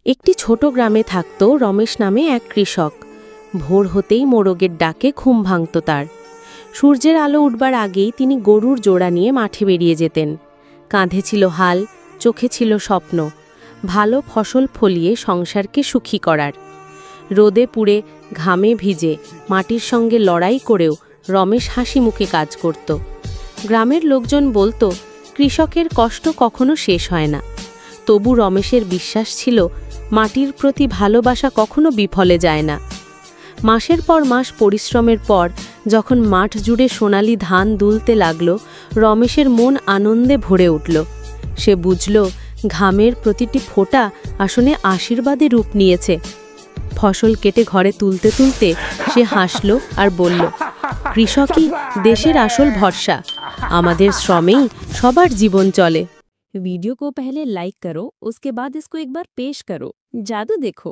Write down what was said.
একটি ছোট গ্রামে থাকত রমেশ নামে এক কৃষক। ভোর হতেই মোরগের ডাকে ঘুম ভাঙত তার। সূর্যের আলো উঠবার আগেই তিনি গরুর জোড়া নিয়ে মাঠে বেরিয়ে যেতেন। কাঁধে ছিল হাল, চোখে ছিল স্বপ্ন, ভালো ফসল ফলিয়ে সংসারকে সুখী করার। রোদে পুড়ে, ঘামে ভিজে, মাটির সঙ্গে লড়াই করেও রমেশ হাসি মুখে কাজ করত। গ্রামের লোকজন বলতো, কৃষকের কষ্ট কখনো শেষ হয় না। তবু রমেশের বিশ্বাস ছিল, মাটির প্রতি ভালোবাসা কখনো বিফলে যায় না। মাসের পর মাস পরিশ্রমের পর যখন মাঠ জুড়ে সোনালি ধান দুলতে লাগল, রমেশের মন আনন্দে ভরে উঠল। সে বুঝল, ঘামের প্রতিটি ফোঁটা আসলে আশীর্বাদে রূপ নিয়েছে। ফসল কেটে ঘরে তুলতে তুলতে সে হাসল আর বলল, কৃষকই দেশের আসল ভরসা, আমাদের শ্রমেই সবার জীবন চলে। वीडियो को पहले लाइक करो, उसके बाद इसको एक बार पेश करो। जादू देखो।